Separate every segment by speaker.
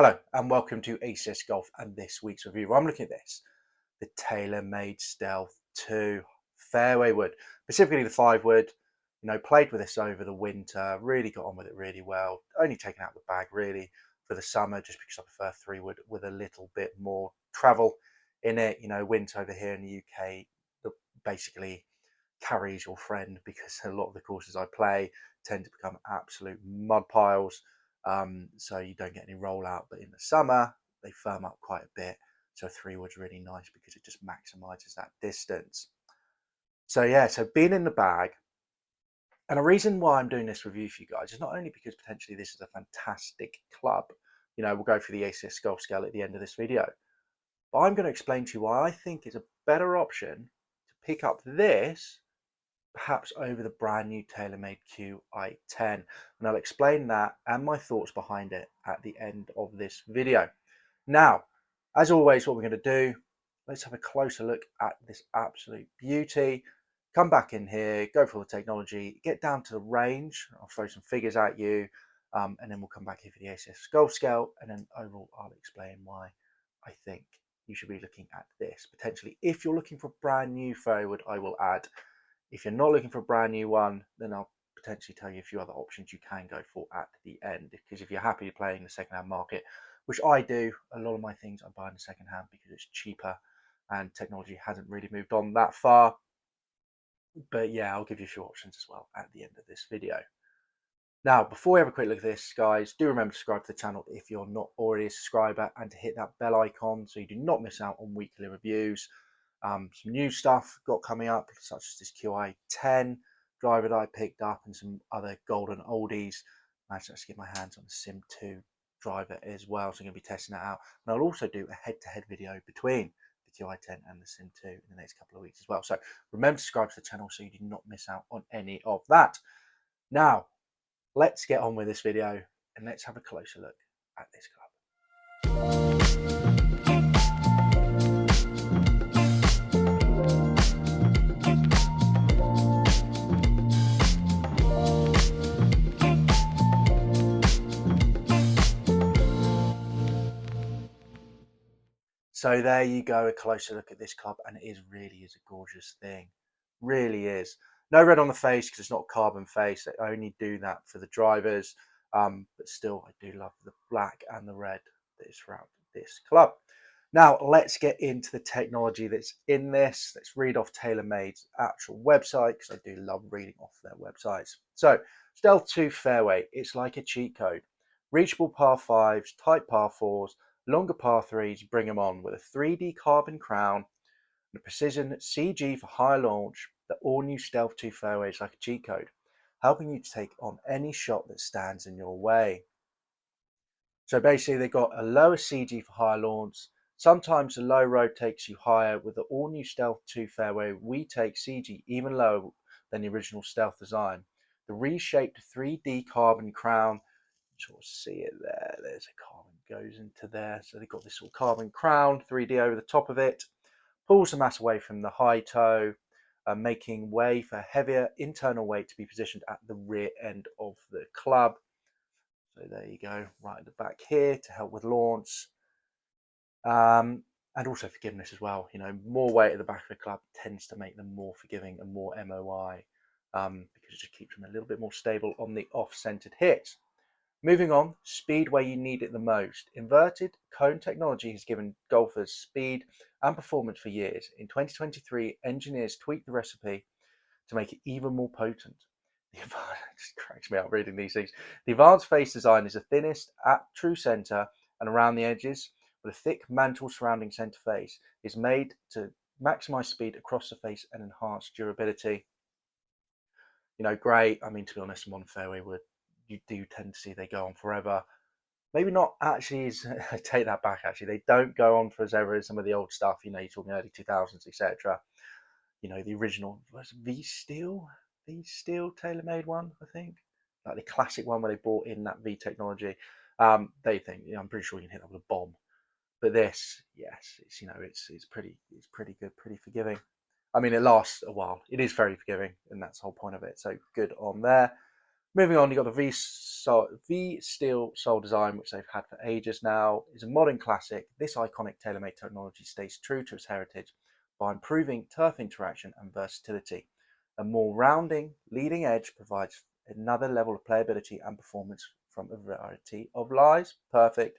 Speaker 1: Hello and welcome to ACS Golf and this week's review. I'm looking at this, the Taylormade Stealth 2 fairway wood, specifically the 5 wood. Played with this over the winter, really got on with it really well. Only taken out the bag really for the summer just because I prefer 3 wood with a little bit more travel in it. Winter over here in the UK basically carries your friend because a lot of the courses I play tend to become absolute mud piles. So you don't get any rollout, but in the summer they firm up quite a bit. So 3 wood's really nice because it just maximizes that distance. So yeah, so being in the bag, and a reason why I'm doing this review for you guys is not only because potentially this is a fantastic club. We'll go through the ACS golf scale at the end of this video, but I'm going to explain to you why I think it's a better option to pick up this perhaps over the brand new Taylormade Qi10, and I'll explain that and my thoughts behind it at the end of this video. Now, as always, what we're going to do, let's have a closer look at this absolute beauty. Come back in here, go for the technology, get down to the range. I'll throw some figures at you, and then we'll come back here for the ACS golf scale, and then overall I'll explain why I think you should be looking at this potentially. If you're looking for a brand new fairway wood, I will add. If you're not looking for a brand new one, then I'll potentially tell you a few other options you can go for at the end. Because if you're happy playing the second-hand market, which I do, a lot of my things I buy in the second-hand because it's cheaper and technology hasn't really moved on that far. But yeah, I'll give you a few options as well at the end of this video. Now, before we have a quick look at this, guys, do remember to subscribe to the channel if you're not already a subscriber and to hit that bell icon so you do not miss out on weekly reviews. Some new stuff got coming up, such as this Qi10 driver that I picked up and some other golden oldies. I managed to actually get my hands on the Sim 2 driver as well, so I'm going to be testing that out. And I'll also do a head-to-head video between the Qi10 and the Sim 2 in the next couple of weeks as well. So remember to subscribe to the channel so you do not miss out on any of that. Now, let's get on with this video and let's have a closer look at this club. So there you go, a closer look at this club, and it really is a gorgeous thing. Really is. No red on the face because it's not a carbon face. They only do that for the drivers. But still, I do love the black and the red that is throughout this club. Now, let's get into the technology that's in this. Let's read off TaylorMade's actual website because I do love reading off their websites. So, Stealth 2 fairway, it's like a cheat code. Reachable par 5s, tight par 4s, longer par 3s, bring them on with a 3D carbon crown and a precision CG for high launch. The all-new Stealth 2 fairway is like a cheat code, helping you to take on any shot that stands in your way. So basically they've got a lower CG for high launch. Sometimes the low road takes you higher. With the all-new Stealth 2 fairway, we take CG even lower than the original Stealth design. The reshaped 3D carbon crown, sort of see it there. There's a carbon goes into there. So they've got this sort of carbon crown, 3D over the top of it. Pulls the mass away from the high toe, making way for heavier internal weight to be positioned at the rear end of the club. So there you go, right at the back here to help with launch. And also forgiveness as well. More weight at the back of the club tends to make them more forgiving and more MOI because it just keeps them a little bit more stable on the off-centered hit. Moving on, speed where you need it the most. Inverted cone technology has given golfers speed and performance for years. In 2023, engineers tweaked the recipe to make it even more potent. It just cracks me up reading these things. The advanced face design is the thinnest at true center and around the edges, with a thick mantle surrounding center face. It's made to maximize speed across the face and enhance durability. Great. I mean, to be honest, I'm on fairway wood. You do tend to see they go on forever. Maybe not actually, I take that back actually. They don't go on for as ever as some of the old stuff, you're talking early 2000s, etc. The original was V-Steel TaylorMade one, I think. Like the classic one where they brought in that V technology. They think, I'm pretty sure you can hit that with a bomb. But this, yes, it's pretty good, pretty forgiving. I mean, it lasts a while. It is very forgiving, and that's the whole point of it. So good on there. Moving on, you've got the V Steel sole design, which they've had for ages now. It's a modern classic. This iconic Taylormade technology stays true to its heritage by improving turf interaction and versatility. A more rounding leading edge provides another level of playability and performance from a variety of lies. Perfect.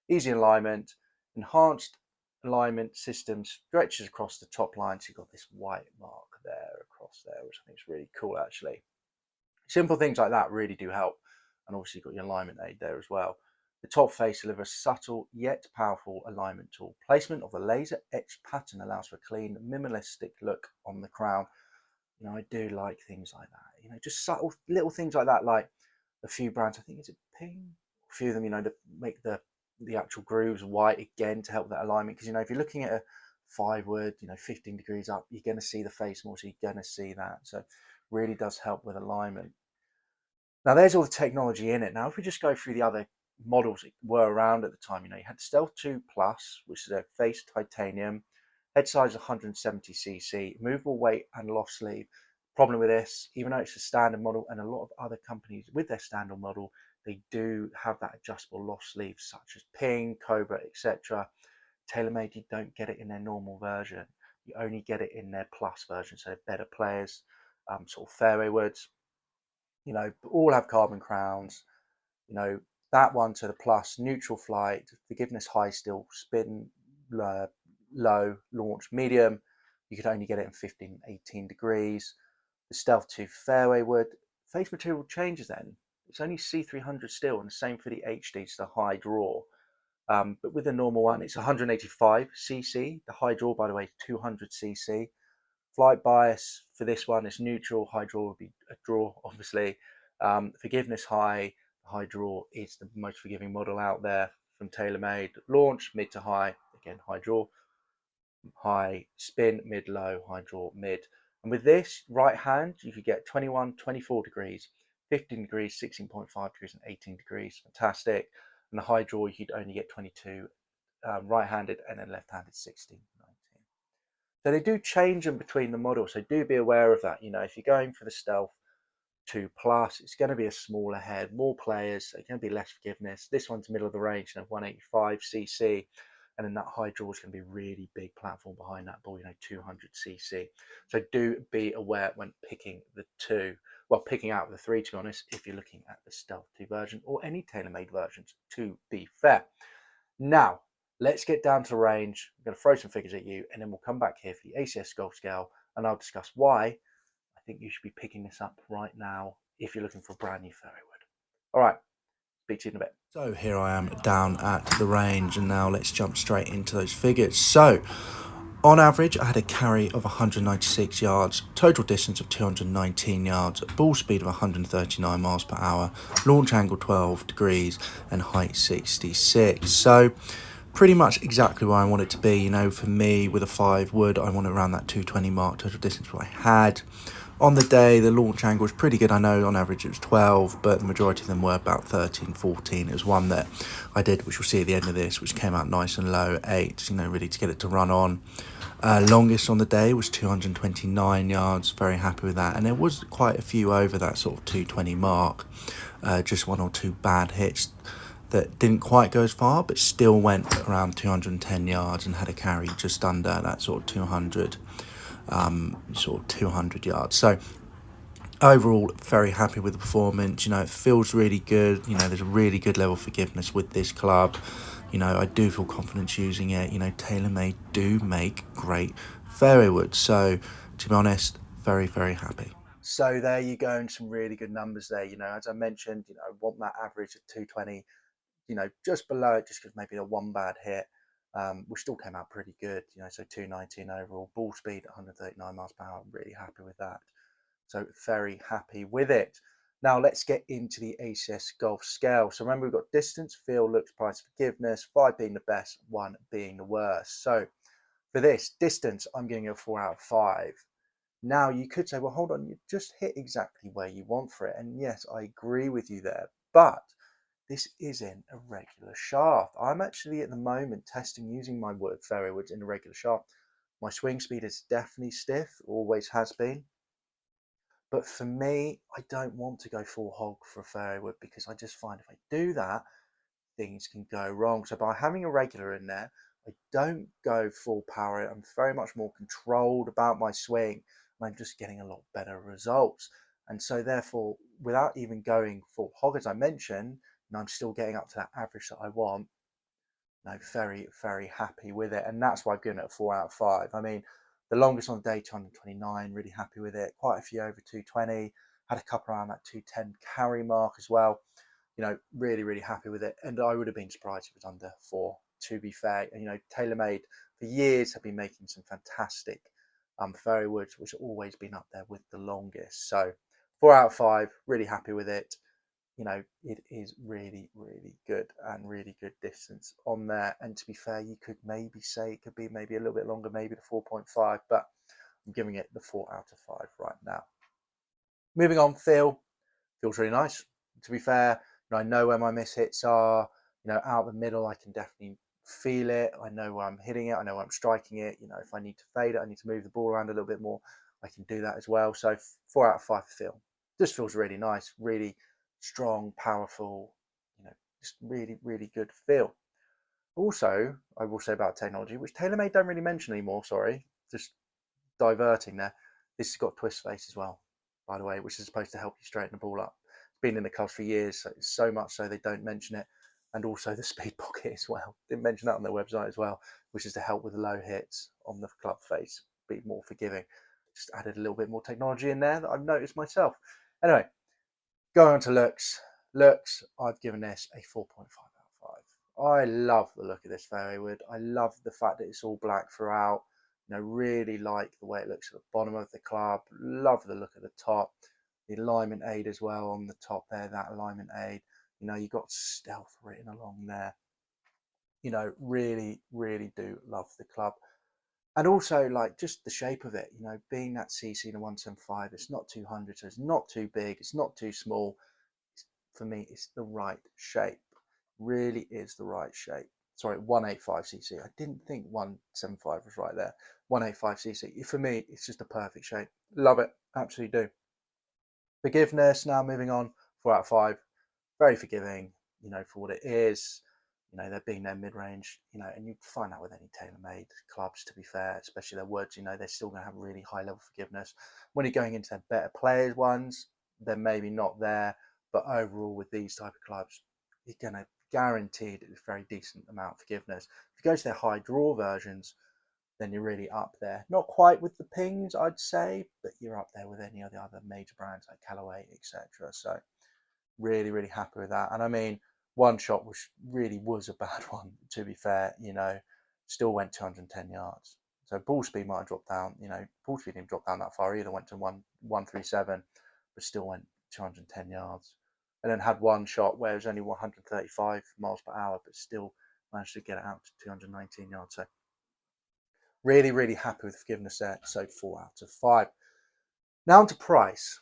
Speaker 1: Easy alignment. Enhanced alignment system stretches across the top line. So you've got this white mark there across there, which I think is really cool actually. Simple things like that really do help. And obviously you've got your alignment aid there as well. The top face delivers subtle yet powerful alignment tool. Placement of the laser etched pattern allows for a clean, minimalistic look on the crown. I do like things like that. Just subtle little things like that, like a few brands, I think is it Ping? A few of them, to make the actual grooves white again to help that alignment. Because if you're looking at a 5-wood, 15 degrees up, you're going to see the face more, so you're going to see that. So really does help with alignment. Now there's all the technology in it. Now if we just go through the other models that were around at the time, you had Stealth 2 Plus, which is a face titanium, head size 170cc, movable weight and loft sleeve. Problem with this, even though it's a standard model, and a lot of other companies with their standard model, they do have that adjustable loft sleeve, such as Ping, Cobra, etc. Taylormade, you don't get it in their normal version. You only get it in their plus version, so better players, sort of fairway woods, all have carbon crowns. That one to the plus, neutral flight, forgiveness high still, spin low, launch medium. You could only get it in 15, 18 degrees. The Stealth 2 fairway wood, face material changes then. It's only C300 still, and the same for the HD, it's the high draw. But with the normal one, it's 185cc. The high draw, by the way, 200cc. Flight bias for this one is neutral. High draw would be a draw, obviously. Forgiveness high. High draw is the most forgiving model out there from Taylormade. Launch, mid to high. Again, high draw. High spin, mid, low, high draw, mid. And with this right hand, you could get 21, 24 degrees, 15 degrees, 16.5 degrees, and 18 degrees. Fantastic. And the high draw, you'd only get 22 right-handed, and then left-handed 16, 19. So they do change them between the models. So do be aware of that. If you're going for the Stealth 2 Plus, it's going to be a smaller head, more players, so it's going to be less forgiveness. This one's middle of the range, 185cc. And then that high draw is going to be a really big platform behind that ball, 200cc. So do be aware when picking the two. Well, picking out the three, to be honest, if you're looking at the Stealth 2 version or any Taylormade versions, to be fair. Now, let's get down to the range. I'm going to throw some figures at you, and then we'll come back here for the ACS Golf Scale, and I'll discuss why I think you should be picking this up right now if you're looking for a brand new fairway wood. All right, speak to you in a bit. So here I am down at the range, and now let's jump straight into those figures. So on average, I had a carry of 196 yards, total distance of 219 yards, ball speed of 139 miles per hour, launch angle 12 degrees, and height 66. So pretty much exactly where I want it to be. For me, with a 5 wood, I want it around that 220 mark total distance what I had. On the day, the launch angle was pretty good. I know on average it was 12, but the majority of them were about 13, 14. It was one that I did, which we'll see at the end of this, which came out nice and low, 8, really to get it to run on. Longest on the day was 229 yards, very happy with that. And there was quite a few over that sort of 220 mark, just one or two bad hits that didn't quite go as far, but still went around 210 yards and had a carry just under that sort of 200 yards. So overall, very happy with the performance. It feels really good. There's a really good level of forgiveness with this club. I do feel confident using it. Taylormade do make great fairway wood. So to be honest, very, very happy. So there you go, and some really good numbers there. As I mentioned, I want that average of 220, just below it, just because maybe a one bad hit. Which still came out pretty good, so 219 overall, ball speed 139 miles per hour. Really happy with that. So very happy with it. Now let's get into the ACS Golf Scale. So remember, we've got distance, feel, looks, price, forgiveness, 5 being the best, 1 being the worst. So for this distance, I'm giving it a 4 out of 5. Now you could say, well, hold on, you just hit exactly where you want for it. And yes, I agree with you there, but this isn't a regular shaft. I'm actually at the moment testing using my fairway woods in a regular shaft. My swing speed is definitely stiff, always has been. But for me, I don't want to go full hog for a fairway wood, because I just find if I do that, things can go wrong. So by having a regular in there, I don't go full power. I'm very much more controlled about my swing, and I'm just getting a lot better results. And so therefore, without even going full hog, as I mentioned, and I'm still getting up to that average that I want, I'm very, very happy with it. And that's why I've given it a 4 out of 5. I mean, the longest on the day, 229, really happy with it. Quite a few over 220, had a couple around that 210 carry mark as well. Really, really happy with it. And I would have been surprised if it was under 4, to be fair. And, Taylormade for years have been making some fantastic fairway woods, which have always been up there with the longest. So 4 out of 5, really happy with it. It is really, really good and really good distance on there. And to be fair, you could maybe say it could be maybe a little bit longer, maybe the 4.5, but I'm giving it the 4 out of 5 right now. Moving on, feels really nice. To be fair, I know where my miss hits are. Out the middle, I can definitely feel it. I know where I'm hitting it. I know where I'm striking it. If I need to fade it, I need to move the ball around a little bit more, I can do that as well. So 4 out of 5 feel. Just feels really nice, really strong, powerful, just really, really good feel. Also, I will say about technology, which TaylorMade don't really mention anymore, sorry, just diverting there. This has got twist face as well, by the way, which is supposed to help you straighten the ball up. It's been in the clubs for years, so much so they don't mention it. And also the speed pocket as well. Didn't mention that on their website as well, which is to help with the low hits on the club face, be more forgiving. Just added a little bit more technology in there that I've noticed myself. Anyway, going on to looks. Looks, I've given this a 4.5 out of 5. I love the look of this fairway wood. I love the fact that it's all black throughout. Really like the way it looks at the bottom of the club. Love the look at the top. The alignment aid as well on the top there, that alignment aid. You've got stealth written along there. Really, really do love the club. And also, like, just the shape of it, being that CC in a 175, it's not 200, so it's not too big, it's not too small. For me, it's the right shape. Really is the right shape. Sorry, 185cc. I didn't think 175 was right there. 185cc. For me, it's just a perfect shape. Love it. Absolutely do. Forgiveness. Now moving on. 4 out of 5. Very forgiving. For what it is. They're being their mid-range. And you find that with any TaylorMade clubs. To be fair, especially their woods. They're still going to have really high level forgiveness. When you're going into their better players ones, they're maybe not there. But overall, with these type of clubs, you're going to guaranteed a very decent amount of forgiveness. If you go to their high draw versions, then you're really up there. Not quite with the pings, I'd say, but you're up there with any of the other major brands like Callaway, etc. So really, really happy with that. And I mean, one shot which really was a bad one, to be fair, still went 210 yards. So ball speed might have dropped down, ball speed didn't drop down that far either, went to 137, but still went 210 yards. And then had one shot where it was only 135 miles per hour, but still managed to get it out to 219 yards. So really, really happy with forgiveness there. So 4 out of 5. Now on to price.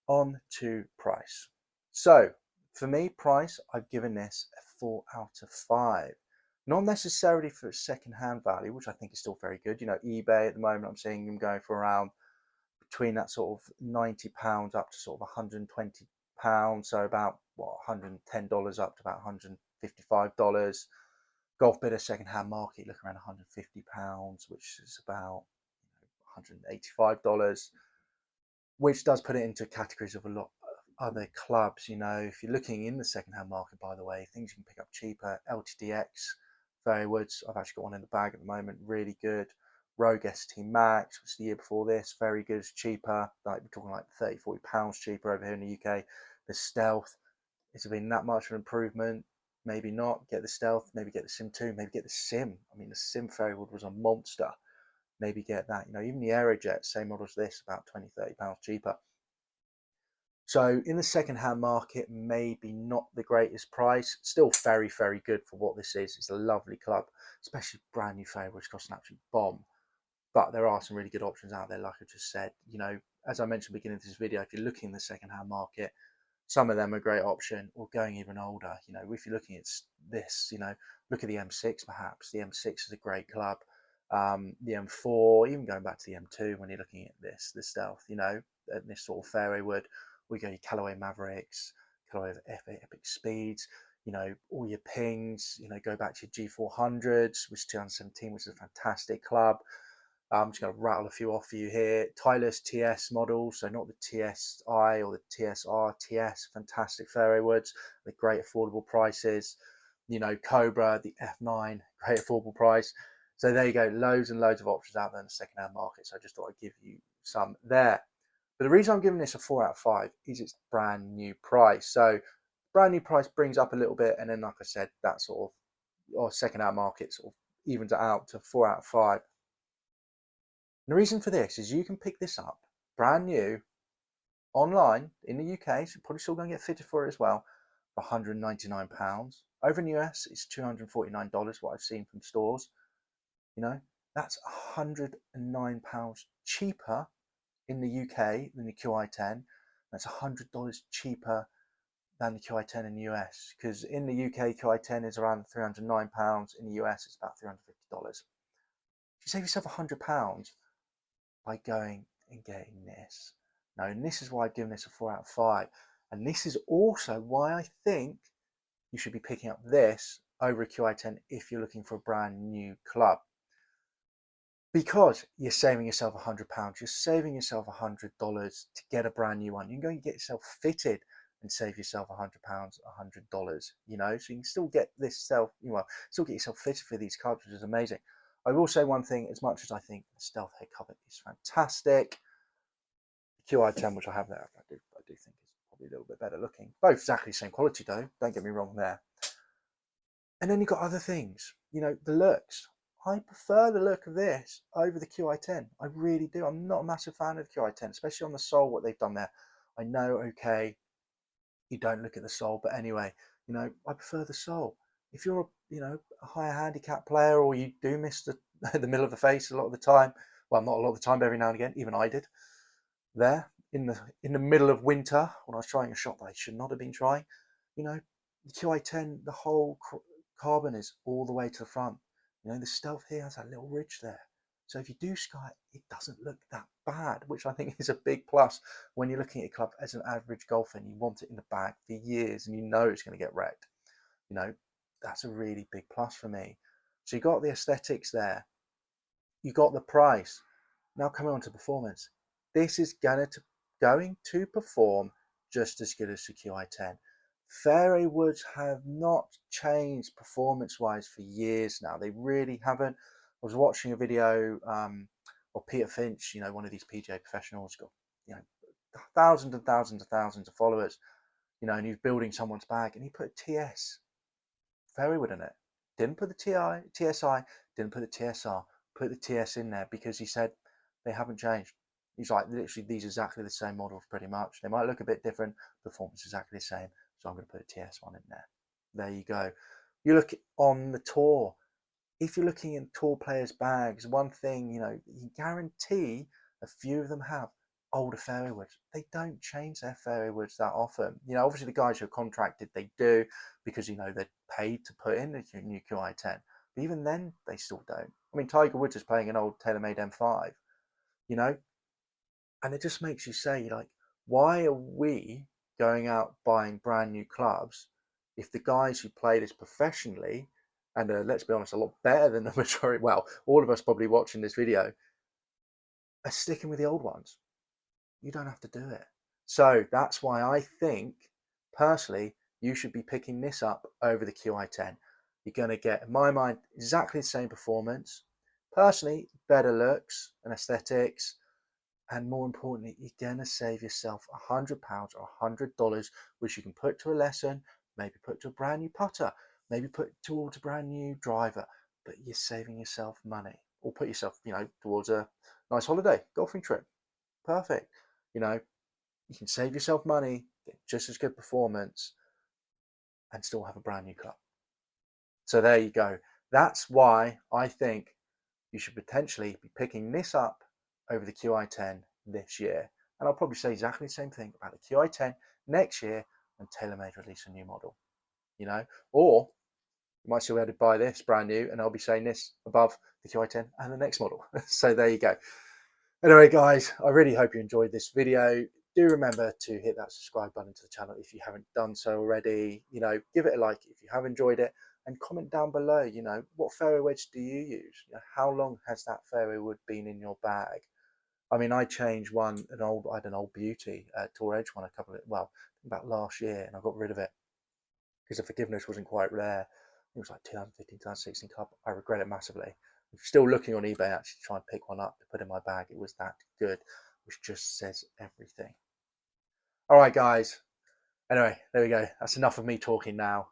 Speaker 1: On to price. So for me, price, I've given this a 4 out of 5. Not necessarily for its second-hand value, which I think is still very good. eBay at the moment, I'm seeing them going for around between that sort of £90 up to sort of £120. So about $110 up to about $155. Golf Bidder second-hand market looking around £150, which is about $185. Which does put it into categories of a lot of other clubs. If you're looking in the second-hand market, by the way, things you can pick up cheaper. LTDX, fairway woods. I've actually got one in the bag at the moment. Really good. Rogue ST Max, which was the year before this. Very good. It's cheaper. Like we're talking like £30-40 cheaper over here in the UK. The Stealth. Has it been that much of an improvement? Maybe not. Get the Stealth. Maybe get the Sim 2. Maybe get the Sim. I mean, the Sim fairway wood was a monster. Maybe get that. Even the Aerojet, same model as this, about £20-30 cheaper. So in the second-hand market, maybe not the greatest price. Still very, very good for what this is. It's a lovely club, especially brand new fairway, which costs an absolute bomb. But there are some really good options out there, like I just said. As I mentioned at the beginning of this video, if you're looking in the second-hand market, some of them are a great option, or going even older. If you're looking at this, look at the M6 perhaps. The M6 is a great club. The M4, even going back to the M2 when you're looking at this, the Stealth, at this sort of fairway wood. We go your Callaway Mavericks, Callaway Epic Speeds, you know, all your pings, you know, go back to your G400s, which is 2017, which is a fantastic club. I'm just going to rattle a few off for you here. Tyler's TS models, so not the TSI or the TSR, TS, fantastic fairway woods, with great affordable prices. You know, Cobra, the F9, great affordable price. So there you go, loads and loads of options out there in the second-hand market. So I just thought I'd give you some there. But the reason I'm giving this a 4 out of 5 is its brand new price. So brand new price brings up a little bit, and then like I said, that sort of, or second-hand market sort of evens it out to 4 out of 5. And the reason for this is you can pick this up brand new online in the UK, so you're probably still going to get fitted for it as well, for £199. Over in the US, it's $249, what I've seen from stores. You know, that's £109 cheaper in the UK than the Qi10. That's $100 cheaper than the Qi10 in the US, because in the UK, Qi10 is around £309. In the US, it's about $350. You save yourself £100 by going and getting this. Now, and this is why I've given this a 4 out of 5. And this is also why I think you should be picking up this over a Qi10 if you're looking for a brand new club. Because you're saving yourself £100, you're saving yourself $100 to get a brand new one. You can go and get yourself fitted and save yourself £100, $100, you know, so you can still get this still get yourself fitted for these clubs, which is amazing. I will say one thing, as much as I think the Stealth head cover is fantastic, the Qi10, which I have there, I do think is probably a little bit better looking. Both exactly the same quality though, don't get me wrong there. And then you've got other things, you know, the looks. I prefer the look of this over the Qi10. I really do. I'm not a massive fan of the Qi10, especially on the sole, what they've done there. I know, okay, you don't look at the sole, but anyway, you know, I prefer the sole. If you're a higher handicap player, or you do miss the the middle of the face a lot of the time, well, not a lot of the time, but every now and again, even I did, there in the middle of winter when I was trying a shot that I should not have been trying, you know, the Qi10, the whole carbon is all the way to the front. You know, the Stealth here has that little ridge there. So if you do sky, it doesn't look that bad, which I think is a big plus when you're looking at a club as an average golfer and you want it in the bag for years and you know it's going to get wrecked. You know, that's a really big plus for me. So you got the aesthetics there. You got the price. Now coming on to performance. This is going to perform just as good as the Qi10. Fairway woods have not changed performance-wise for years now. They really haven't. I was watching a video of Peter Finch, you know, one of these PGA professionals, got, you know, thousands and thousands and thousands of followers, you know, and he was building someone's bag, and he put a TS fairway wood in it. Didn't put the TSI, didn't put the TSR, put the TS in there because he said they haven't changed. He's like, literally, these are exactly the same models pretty much. They might look a bit different, performance is exactly the same. So I'm going to put a TS one in there. There you go. You look on the tour. If you're looking at tour players' bags, one thing, you know, you guarantee a few of them have older fairway woods. They don't change their fairway woods that often. You know, obviously the guys who are contracted, they do, because, you know, they're paid to put in the new Qi10. But even then, they still don't. I mean, Tiger Woods is playing an old Taylormade M5, you know, and it just makes you say, like, why are we going out buying brand new clubs if the guys who play this professionally, and let's be honest, a lot better than the majority, well, all of us probably watching this video, are sticking with the old ones? You don't have to do it. So that's why I think, personally, you should be picking this up over the Qi10. You're going to get, in my mind, exactly the same performance, personally, better looks and aesthetics, and more importantly, you're going to save yourself £100 or $100, which you can put to a lesson, maybe put to a brand new putter, maybe put towards a brand new driver, but you're saving yourself money. Or put yourself, you know, towards a nice holiday, golfing trip. Perfect. You know, you can save yourself money, get just as good performance, and still have a brand new club. So there you go. That's why I think you should potentially be picking this up over the Qi10 this year. And I'll probably say exactly the same thing about the Qi10 next year when Taylormade release a new model, you know, or you might still be able to buy this brand new and I'll be saying this above the Qi10 and the next model. So there you go. Anyway, guys, I really hope you enjoyed this video. Do remember to hit that subscribe button to the channel if you haven't done so already. Give it a like if you have enjoyed it, and comment down below, what fairway wedge do you use? How long has that fairway wood been in your bag? I mean, I changed one, I had an old beauty Tour Edge one about last year, and I got rid of it because the forgiveness wasn't quite there. It was like 2015, 2016 cup. I regret it massively. I'm still looking on eBay actually to try and pick one up to put in my bag. It was that good, which just says everything. All right, guys. Anyway, there we go. That's enough of me talking now.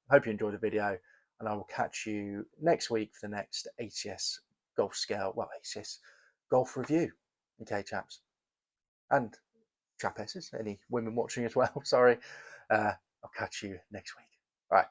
Speaker 1: Hope you enjoyed the video, and I will catch you next week for the next ACS golf scale, ACS golf review. Okay, chaps. And chapesses, any women watching as well, sorry. I'll catch you next week. All right.